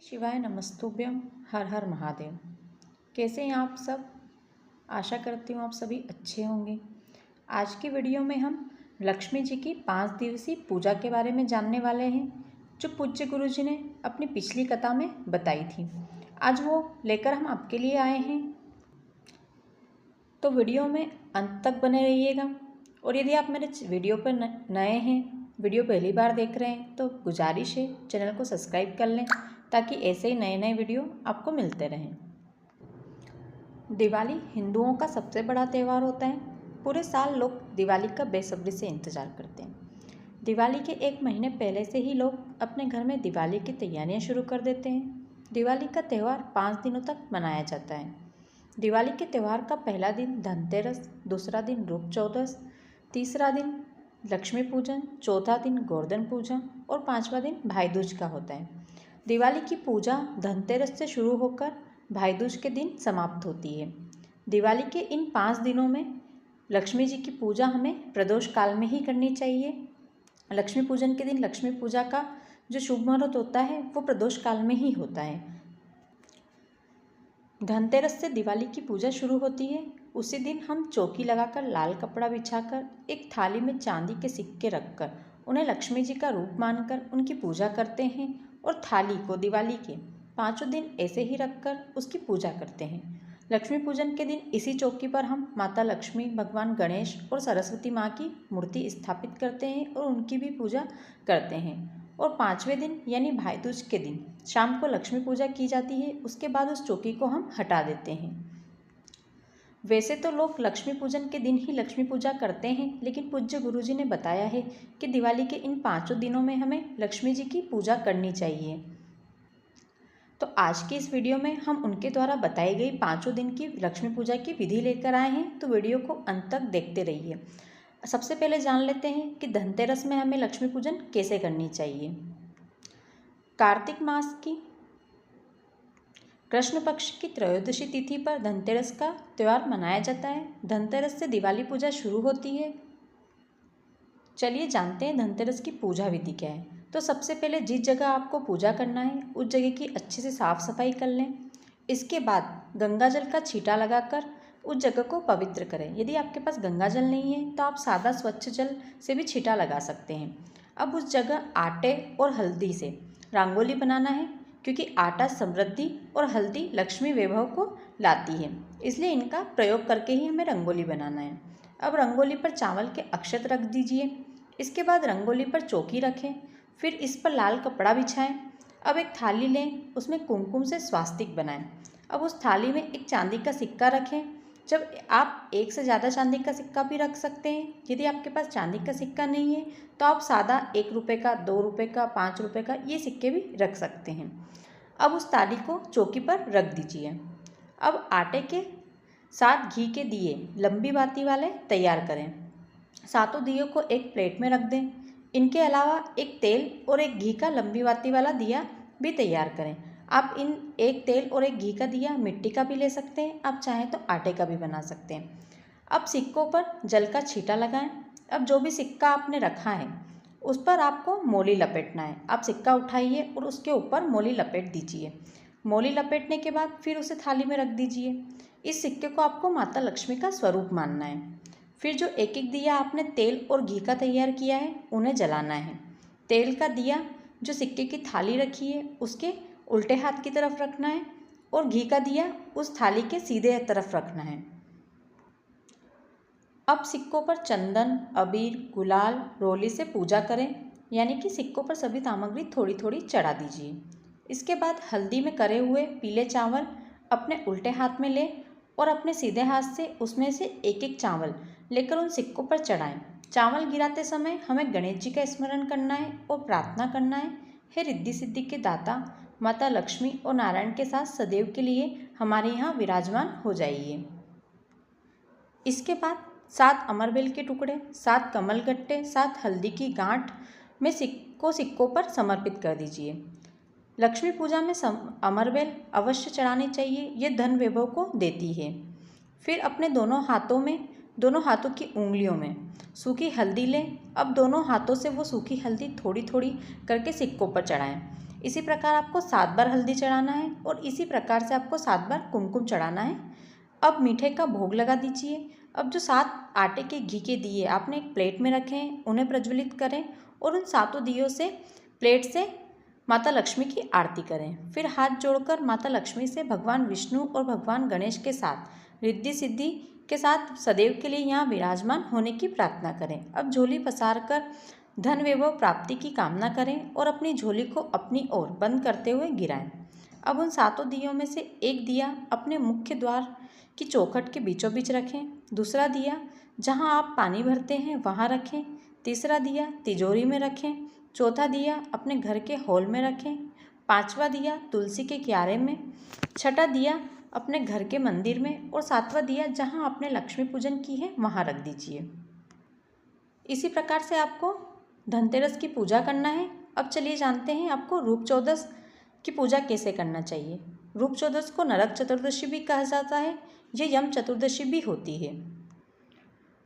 शिवाय नमस्तुभ्यम। हर हर महादेव। कैसे हैं आप सब? आशा करती हूँ आप सभी अच्छे होंगे। आज की वीडियो में हम लक्ष्मी जी की 5 दिवसीय पूजा के बारे में जानने वाले हैं, जो पूज्य गुरु जी ने अपनी पिछली कथा में बताई थी। आज वो लेकर हम आपके लिए आए हैं, तो वीडियो में अंत तक बने रहिएगा। और यदि आप मेरे वीडियो पर नए हैं, वीडियो पहली बार देख रहे हैं, तो गुजारिश है चैनल को सब्सक्राइब कर लें, ताकि ऐसे ही नए नए वीडियो आपको मिलते रहें। दिवाली हिंदुओं का सबसे बड़ा त्यौहार होता है। पूरे साल लोग दिवाली का बेसब्री से इंतज़ार करते हैं। दिवाली के एक महीने पहले से ही लोग अपने घर में दिवाली की तैयारियां शुरू कर देते हैं। दिवाली का त्यौहार 5 दिनों तक मनाया जाता है। दिवाली के त्यौहार का पहला दिन धनतेरस, दूसरा दिन रूप चौदस, तीसरा दिन लक्ष्मी पूजन, चौथा दिन गोवर्धन पूजा और पांचवा दिन भाई दूज का होता है। दिवाली की पूजा धनतेरस से शुरू होकर भाई दूज के दिन समाप्त होती है। दिवाली के इन 5 दिनों में लक्ष्मी जी की पूजा हमें प्रदोष काल में ही करनी चाहिए। लक्ष्मी पूजन के दिन लक्ष्मी पूजा का जो शुभ मुहूर्त होता है वो प्रदोष काल में ही होता है। धनतेरस से दिवाली की पूजा शुरू होती है। उसी दिन हम चौकी लगाकर लाल कपड़ा बिछाकर एक थाली में चांदी के सिक्के रखकर उन्हें लक्ष्मी जी का रूप मानकर उनकी पूजा करते हैं और थाली को दिवाली के 5 दिन ऐसे ही रखकर उसकी पूजा करते हैं। लक्ष्मी पूजन के दिन इसी चौकी पर हम माता लक्ष्मी, भगवान गणेश और सरस्वती माँ की मूर्ति स्थापित करते हैं और उनकी भी पूजा करते हैं। और 5वें दिन यानी भाई दूज के दिन शाम को लक्ष्मी पूजा की जाती है। उसके बाद उस चौकी को हम हटा देते हैं। वैसे तो लोग लक्ष्मी पूजन के दिन ही लक्ष्मी पूजा करते हैं, लेकिन पूज्य गुरु जी ने बताया है कि दिवाली के इन 5 दिनों में हमें लक्ष्मी जी की पूजा करनी चाहिए। तो आज की इस वीडियो में हम उनके द्वारा बताई गई 5 दिन की लक्ष्मी पूजा की विधि लेकर आए हैं, तो वीडियो को अंत तक देखते रहिए। सबसे पहले जान लेते हैं कि धनतेरस में हमें लक्ष्मी पूजन कैसे करनी चाहिए। कार्तिक मास की कृष्ण पक्ष की त्रयोदशी तिथि पर धनतेरस का त्यौहार मनाया जाता है। धनतेरस से दिवाली पूजा शुरू होती है। चलिए जानते हैं धनतेरस की पूजा विधि क्या है। तो सबसे पहले जिस जगह आपको पूजा करना है उस जगह की अच्छे से साफ सफाई कर लें। इसके बाद गंगा जल का छींटा लगाकर उस जगह को पवित्र करें। यदि आपके पास गंगा जल नहीं है तो आप सादा स्वच्छ जल से भी छींटा लगा सकते हैं। अब उस जगह आटे और हल्दी से रंगोली बनाना है, क्योंकि आटा समृद्धि और हल्दी लक्ष्मी वैभव को लाती है, इसलिए इनका प्रयोग करके ही हमें रंगोली बनाना है। अब रंगोली पर चावल के अक्षत रख दीजिए। इसके बाद रंगोली पर चौकी रखें, फिर इस पर लाल कपड़ा बिछाएं। अब एक थाली लें, उसमें कुमकुम से स्वास्तिक बनाएं। अब उस थाली में एक चांदी का सिक्का रखें। जब आप एक से ज़्यादा चांदी का सिक्का भी रख सकते हैं। यदि आपके पास चांदी का सिक्का नहीं है तो आप सादा 1 रुपये का, 2 रुपये का, 5 रुपये का ये सिक्के भी रख सकते हैं। अब उस थाली को चौकी पर रख दीजिए। अब आटे के साथ घी के दिए लंबी बाती वाले तैयार करें। सातों दियों को एक प्लेट में रख दें। इनके अलावा एक तेल और एक घी का लंबी बाती वाला दिया भी तैयार करें। आप इन एक तेल और एक घी का दिया मिट्टी का भी ले सकते हैं, आप चाहें तो आटे का भी बना सकते हैं। अब सिक्कों पर जल का छींटा लगाएं। अब जो भी सिक्का आपने रखा है उस पर आपको मोली लपेटना है। आप सिक्का उठाइए और उसके ऊपर मोली लपेट दीजिए। मोली लपेटने के बाद फिर उसे थाली में रख दीजिए। इस सिक्के को आपको माता लक्ष्मी का स्वरूप मानना है। फिर जो एक एक दिया आपने तेल और घी का तैयार किया है उन्हें जलाना है। तेल का दिया जो सिक्के की थाली रखी है उसके उल्टे हाथ की तरफ रखना है और घी का दिया उस थाली के सीधे तरफ रखना है। अब सिक्कों पर चंदन, अबीर, गुलाल, रोली से पूजा करें, यानी कि सिक्कों पर सभी सामग्री थोड़ी थोड़ी चढ़ा दीजिए। इसके बाद हल्दी में करे हुए पीले चावल अपने उल्टे हाथ में लें और अपने सीधे हाथ से उसमें से एक एक चावल लेकर उन सिक्कों पर चढ़ाएं। चावल गिराते समय हमें गणेश जी का स्मरण करना है और प्रार्थना करना है, हे रिद्धि सिद्धि के दाता, माता लक्ष्मी और नारायण के साथ सदैव के लिए हमारे यहाँ विराजमान हो जाइए। इसके बाद 7 अमरबेल के टुकड़े, 7 कमलगट्टे, 7 हल्दी की गांठ में सिक्कों पर समर्पित कर दीजिए। लक्ष्मी पूजा में अमरबेल अवश्य चढ़ानी चाहिए, ये धन वैभव को देती है। फिर अपने दोनों हाथों की उंगलियों में सूखी हल्दी लें। अब दोनों हाथों से वो सूखी हल्दी थोड़ी थोड़ी करके सिक्कों पर चढ़ाएं। इसी प्रकार आपको 7 बार हल्दी चढ़ाना है और इसी प्रकार से आपको 7 बार कुमकुम चढ़ाना है। अब मीठे का भोग लगा दीजिए। अब जो 7 आटे के घी के दिए आपने एक प्लेट में रखे हैं, उन्हें प्रज्वलित करें और उन 7 दियों से प्लेट से माता लक्ष्मी की आरती करें। फिर हाथ जोड़कर माता लक्ष्मी से भगवान विष्णु और भगवान गणेश के साथ रिद्धि सिद्धि के साथ सदैव के लिए यहाँ विराजमान होने की प्रार्थना करें। अब झोली पसार कर धन वैभव प्राप्ति की कामना करें और अपनी झोली को अपनी ओर बंद करते हुए गिराएं। अब उन 7 दियों में से एक दिया अपने मुख्य द्वार की चौखट के बीचों बीच रखें, दूसरा दिया जहाँ आप पानी भरते हैं वहाँ रखें, तीसरा दिया तिजोरी में रखें, चौथा दिया अपने घर के हॉल में रखें, पांचवा दिया तुलसी के क्यारे में, छठा दिया अपने घर के मंदिर में और सातवां दिया जहाँ आपने लक्ष्मी पूजन की है वहाँ रख दीजिए। इसी प्रकार से आपको धनतेरस की पूजा करना है। अब चलिए जानते हैं आपको रूप चौदस की पूजा कैसे करना चाहिए। रूप चौदस को नरक चतुर्दशी भी कहा जाता है, यह यम चतुर्दशी भी होती है।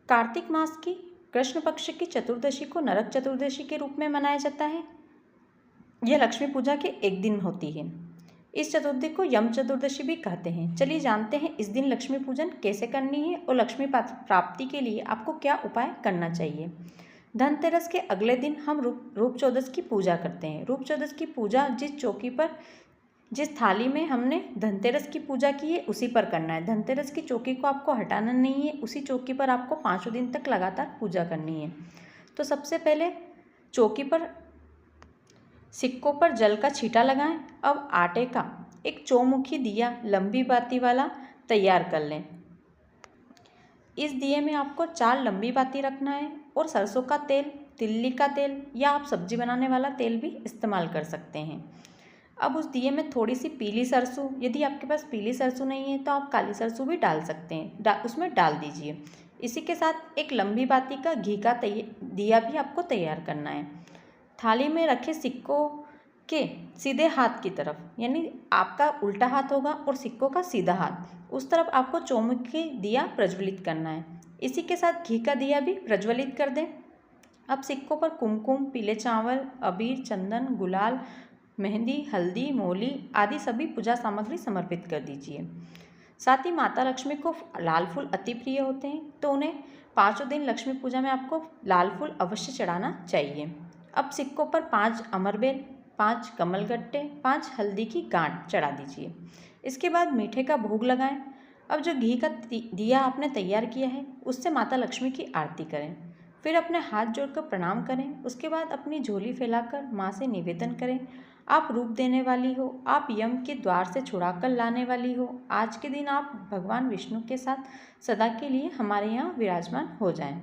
कार्तिक मास की कृष्ण पक्ष की चतुर्दशी को नरक चतुर्दशी के रूप में मनाया जाता है। यह लक्ष्मी पूजा के एक दिन होती है। इस चतुर्थी को यम चतुर्दशी भी कहते हैं। चलिए जानते हैं इस दिन लक्ष्मी पूजन कैसे करनी है और लक्ष्मी प्राप्ति के लिए आपको क्या उपाय करना चाहिए। धनतेरस के अगले दिन हम रूप चौदस की पूजा करते हैं। रूप चौदस की पूजा जिस थाली में हमने धनतेरस की पूजा की है उसी पर करना है। धनतेरस की चौकी को आपको हटाना नहीं है, उसी चौकी पर आपको 5 दिन तक लगातार पूजा करनी है। तो सबसे पहले चौकी पर सिक्कों पर जल का छींटा लगाएं। अब आटे का एक चौमुखी दिया लंबी बाती वाला तैयार कर लें। इस दिए में आपको 4 लंबी बाती रखना है और सरसों का तेल, तिल्ली का तेल या आप सब्जी बनाने वाला तेल भी इस्तेमाल कर सकते हैं। अब उस दिए में थोड़ी सी पीली सरसों, यदि आपके पास पीली सरसों नहीं है तो आप काली सरसों भी डाल सकते हैं, उसमें डाल दीजिए। इसी के साथ एक लंबी बाती का घी का दिया भी आपको तैयार करना है। थाली में रखे सिक्कों के सीधे हाथ की तरफ, यानी आपका उल्टा हाथ होगा और सिक्कों का सीधा हाथ, उस तरफ आपको चौमुखी दिया प्रज्वलित करना है। इसी के साथ घी का दिया भी प्रज्वलित कर दें। अब सिक्कों पर कुमकुम, पीले चावल, अबीर, चंदन, गुलाल, मेहंदी, हल्दी, मोली आदि सभी पूजा सामग्री समर्पित कर दीजिए। साथ ही माता लक्ष्मी को लाल फूल अति प्रिय होते हैं, तो उन्हें 5 दिन लक्ष्मी पूजा में आपको लाल फूल अवश्य चढ़ाना चाहिए। अब सिक्कों पर 5 अमरबेल, 5 कमलगट्टे, 5 हल्दी की गांठ चढ़ा दीजिए। इसके बाद मीठे का भोग लगाएं। अब जो घी का दिया आपने तैयार किया है उससे माता लक्ष्मी की आरती करें। फिर अपने हाथ जोड़कर प्रणाम करें। उसके बाद अपनी झोली फैलाकर माँ से निवेदन करें, आप रूप देने वाली हो, आप यम के द्वार से छुड़ाकर लाने वाली हो। आज के दिन आप भगवान विष्णु के साथ सदा के लिए हमारे यहाँ विराजमान हो जाएं।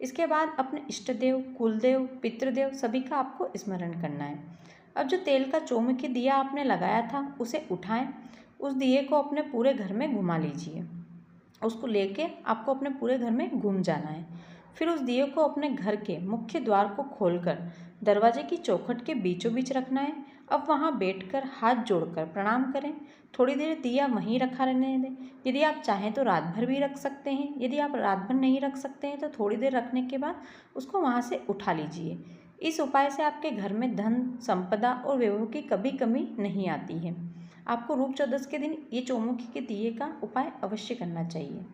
इसके बाद अपने इष्ट देव, कुलदेव, पितृदेव सभी का आपको स्मरण करना है। अब जो तेल का चौमुखी दिया आपने लगाया था उसे उठाएं। उस दिए को अपने पूरे घर में घुमा लीजिए। उसको लेके आपको अपने पूरे घर में घूम जाना है। फिर उस दिए को अपने घर के मुख्य द्वार को खोलकर दरवाजे की चौखट के बीचों बीच रखना है। अब वहाँ बैठकर हाथ जोड़कर प्रणाम करें। थोड़ी देर दिया वहीं रखा रहने दें। यदि आप चाहें तो रात भर भी रख सकते हैं। यदि आप रात भर नहीं रख सकते हैं तो थोड़ी देर रखने के बाद उसको वहाँ से उठा लीजिए। इस उपाय से आपके घर में धन, संपदा और वैभव की कभी कमी नहीं आती है। आपको रूप चौदस के दिन ये चौमुखी के दिए का उपाय अवश्य करना चाहिए।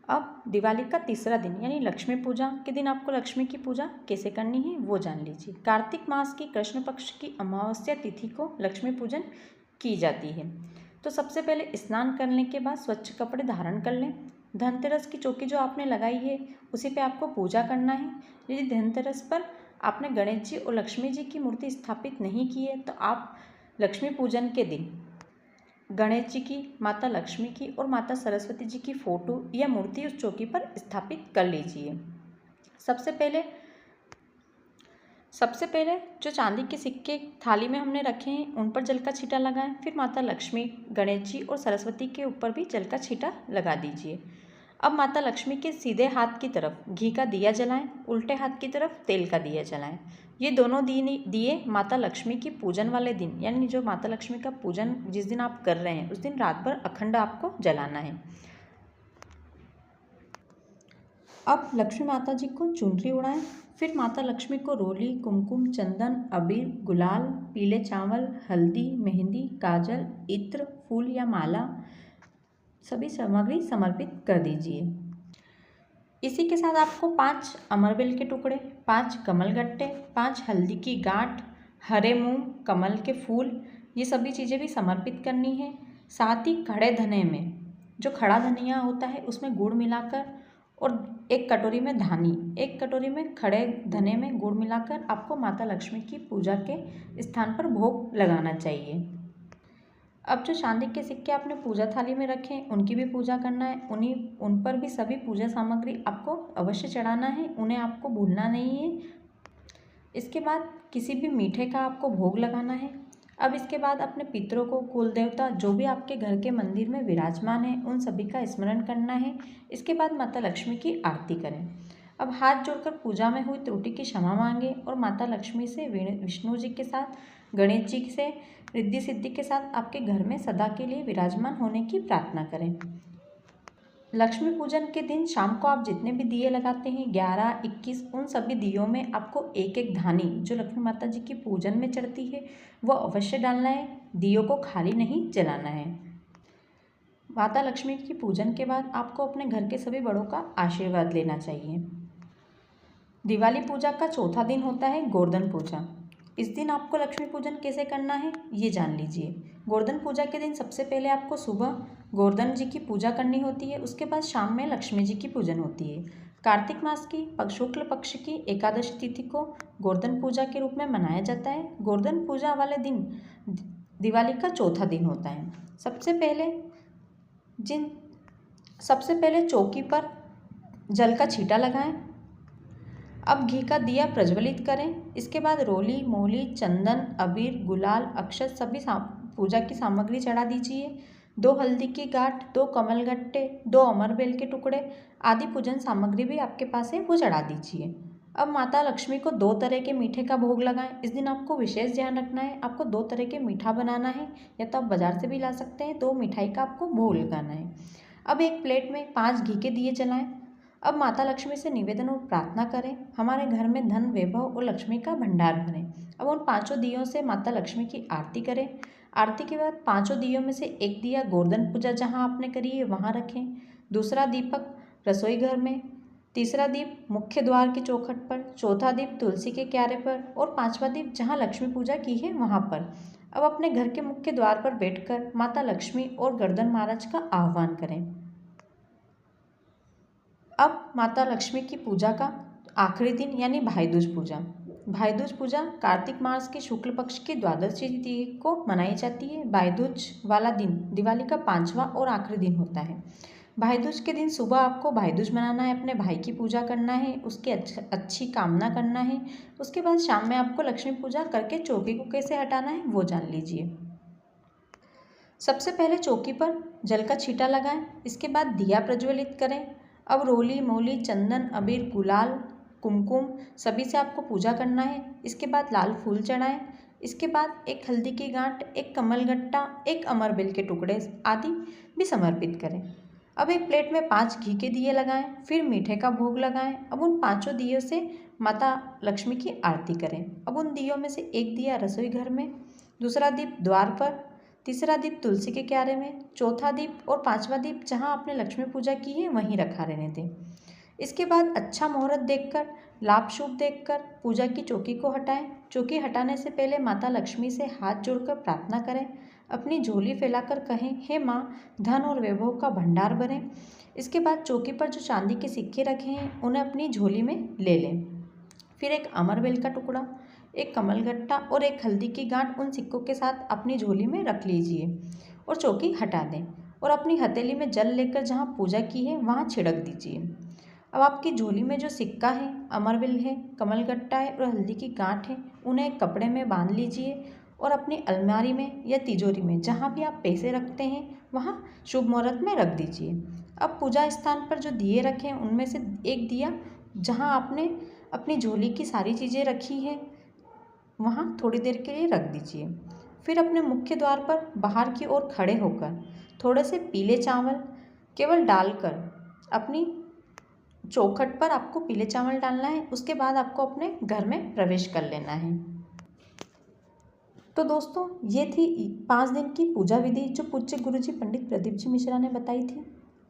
अब दिवाली का तीसरा दिन यानी लक्ष्मी पूजा के दिन आपको लक्ष्मी की पूजा कैसे करनी है वो जान लीजिए। कार्तिक मास की कृष्ण पक्ष की अमावस्या तिथि को लक्ष्मी पूजन की जाती है। तो सबसे पहले स्नान करने के बाद स्वच्छ कपड़े धारण कर लें। धनतेरस की चौकी जो आपने लगाई है उसी पे आपको पूजा करना है। यदि धनतेरस पर आपने गणेश जी और लक्ष्मी जी की मूर्ति स्थापित नहीं की है तो आप लक्ष्मी पूजन के दिन गणेश जी की, माता लक्ष्मी की और माता सरस्वती जी की फ़ोटो या मूर्ति उस चौकी पर स्थापित कर लीजिए। सबसे पहले जो चांदी के सिक्के थाली में हमने रखे हैं उन पर जल का छींटा लगाएं। फिर माता लक्ष्मी, गणेश जी और सरस्वती के ऊपर भी जल का छींटा लगा दीजिए। अब माता लक्ष्मी के सीधे हाथ की तरफ घी का दिया जलाएं, उल्टे हाथ की तरफ तेल का दिया जलाएं। ये दोनों दिए माता लक्ष्मी की पूजन वाले दिन यानी जो माता लक्ष्मी का पूजन जिस दिन आप कर रहे हैं उस दिन रात भर अखंड आपको जलाना है। अब लक्ष्मी माता जी को चुनरी उड़ाएं, फिर माता लक्ष्मी को रोली, कुमकुम, चंदन, अबीर, गुलाल, पीले चावल, हल्दी, मेहंदी, काजल, इत्र, फूल या माला सभी सामग्री समर्पित कर दीजिए। इसी के साथ आपको 5 अमरबेल के टुकड़े, 5 कमलगट्टे, 5 हल्दी की गांठ, हरे मूंग, कमल के फूल, ये सभी चीज़ें भी समर्पित करनी है। साथ ही खड़े धने में जो खड़ा धनिया होता है उसमें गुड़ मिलाकर और एक कटोरी में धानी, एक कटोरी में खड़े धने में गुड़ मिलाकर आपको माता लक्ष्मी की पूजा के स्थान पर भोग लगाना चाहिए। अब जो चांदी के सिक्के आपने पूजा थाली में रखे हैं उनकी भी पूजा करना है। उन पर भी सभी पूजा सामग्री आपको अवश्य चढ़ाना है, उन्हें आपको भूलना नहीं है। इसके बाद किसी भी मीठे का आपको भोग लगाना है। अब इसके बाद अपने पितरों को, कुल देवता जो भी आपके घर के मंदिर में विराजमान है उन सभी का स्मरण करना है। इसके बाद माता लक्ष्मी की आरती करें। अब हाथ जोड़कर पूजा में हुई त्रुटि की क्षमा मांगे और माता लक्ष्मी से, विष्णु जी के साथ, गणेश जी से रिद्धि सिद्धि के साथ आपके घर में सदा के लिए विराजमान होने की प्रार्थना करें। लक्ष्मी पूजन के दिन शाम को आप जितने भी दिए लगाते हैं 11, 21, उन सभी दियों में आपको एक एक धानी जो लक्ष्मी माता जी की पूजन में चढ़ती है वो अवश्य डालना है। दियों को खाली नहीं जलाना है। माता लक्ष्मी की पूजन के बाद आपको अपने घर के सभी बड़ों का आशीर्वाद लेना चाहिए। दिवाली पूजा का चौथा दिन होता है गोवर्धन पूजा। इस दिन आपको लक्ष्मी पूजन कैसे करना है ये जान लीजिए। गोवर्धन पूजा के दिन सबसे पहले आपको सुबह गोवर्धन जी की पूजा करनी होती है, उसके बाद शाम में लक्ष्मी जी की पूजन होती है। कार्तिक मास की शुक्ल पक्ष की एकादशी तिथि को गोवर्धन पूजा के रूप में मनाया जाता है। गोवर्धन पूजा वाले दिन दिवाली का चौथा दिन होता है। सबसे पहले चौकी पर जल का छींटा लगाएं। अब घी का दिया प्रज्वलित करें। इसके बाद रोली, मोली, चंदन, अबीर, गुलाल, अक्षत सभी पूजा की सामग्री चढ़ा दीजिए। 2 हल्दी की गांठ, 2 कमलगट्टे, 2 अमरबेल के टुकड़े आदि पूजन सामग्री भी आपके पास है वो चढ़ा दीजिए। अब माता लक्ष्मी को 2 तरह के मीठे का भोग लगाएं। इस दिन आपको विशेष ध्यान रखना है, आपको 2 तरह के मीठा बनाना है या तो आप बाजार से भी ला सकते हैं। 2 मिठाई का आपको भोग लगाना है। अब एक प्लेट में 5 घी के दिए जलाएं। अब माता लक्ष्मी से निवेदन और प्रार्थना करें, हमारे घर में धन, वैभव और लक्ष्मी का भंडार भरें। अब उन 5 दियों से माता लक्ष्मी की आरती करें। आरती के बाद 5 दियों में से एक दिया गोवर्धन पूजा जहां आपने करी है वहां रखें, दूसरा दीपक रसोई घर में, तीसरा दीप मुख्य द्वार की चौखट पर, चौथा दीप तुलसी के क्यारे पर और 5वां दीप जहाँ लक्ष्मी पूजा की है वहाँ पर। अब अपने घर के मुख्य द्वार पर बैठकर माता लक्ष्मी और गर्दन महाराज का आह्वान करें। अब माता लक्ष्मी की पूजा का आखिरी दिन यानी भाई दूज पूजा। भाई दूज पूजा कार्तिक मास के शुक्ल पक्ष की द्वादशी तिथि को मनाई जाती है। भाई दूज वाला दिन दिवाली का 5वां और आखिरी दिन होता है। भाई दूज के दिन सुबह आपको भाई दूज मनाना है, अपने भाई की पूजा करना है, उसकी अच्छी कामना करना है। उसके बाद शाम में आपको लक्ष्मी पूजा करके चौकी को कैसे हटाना है वो जान लीजिए। सबसे पहले चौकी पर जल का छींटा लगाएं। इसके बाद दिया प्रज्वलित करें। अब रोली, मोली, चंदन, अबीर, गुलाल, कुमकुम सभी से आपको पूजा करना है। इसके बाद लाल फूल चढ़ाएं। इसके बाद एक हल्दी की गांठ, एक कमलगट्टा, एक अमरबेल के टुकड़े आदि भी समर्पित करें। अब एक प्लेट में 5 घी के दिए लगाएं, फिर मीठे का भोग लगाएं। अब उन 5 दियों से माता लक्ष्मी की आरती करें। अब उन दियों में से एक दिया रसोई घर में, दूसरा दीप द्वार पर, तीसरा दीप तुलसी के क्यारे में, चौथा दीप और 5वां दीप जहां आपने लक्ष्मी पूजा की है वहीं रखा रहने दें। इसके बाद अच्छा मुहूर्त देखकर, लाभ शुभ देखकर पूजा की चौकी को हटाएं। चौकी हटाने से पहले माता लक्ष्मी से हाथ जोड़कर प्रार्थना करें। अपनी झोली फैलाकर कहें, हे माँ, धन और वैभव का भंडार भरें। इसके बाद चौकी पर जो चांदी के सिक्के रखे हैं उन्हें अपनी झोली में ले लें। फिर एक अमरबेल का टुकड़ा, एक कमलगट्टा और एक हल्दी की गांठ उन सिक्कों के साथ अपनी झोली में रख लीजिए और चौकी हटा दें और अपनी हथेली में जल लेकर जहां पूजा की है वहां छिड़क दीजिए। अब आपकी झोली में जो सिक्का है, अमरबेल है, कमलगट्टा है और हल्दी की गांठ है उन्हें एक कपड़े में बांध लीजिए और अपनी अलमारी में या तिजोरी में जहाँ भी आप पैसे रखते हैं वहाँ शुभ मुहूर्त में रख दीजिए। अब पूजा स्थान पर जो दिए रखे हैं उनमें से एक दिया जहाँ आपने अपनी झोली की सारी चीज़ें रखी हैं वहाँ थोड़ी देर के लिए रख दीजिए। फिर अपने मुख्य द्वार पर बाहर की ओर खड़े होकर थोड़े से पीले चावल केवल डालकर अपनी चौखट पर आपको पीले चावल डालना है। उसके बाद आपको अपने घर में प्रवेश कर लेना है। तो दोस्तों, ये थी 5 दिन की पूजा विधि जो पूज्य गुरुजी पंडित प्रदीप जी मिश्रा ने बताई थी।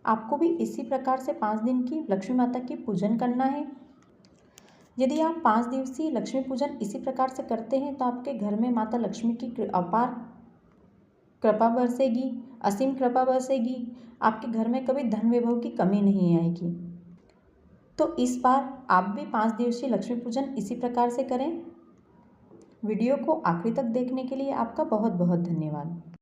आपको भी इसी प्रकार से 5 दिन की लक्ष्मी माता की पूजन करना है। यदि आप 5 दिवसीय लक्ष्मी पूजन इसी प्रकार से करते हैं तो आपके घर में माता लक्ष्मी की अपार कृपा बरसेगी, असीम कृपा बरसेगी। आपके घर में कभी धन वैभव की कमी नहीं आएगी। तो इस बार आप भी 5 दिवसीय लक्ष्मी पूजन इसी प्रकार से करें। वीडियो को आखिरी तक देखने के लिए आपका बहुत बहुत धन्यवाद।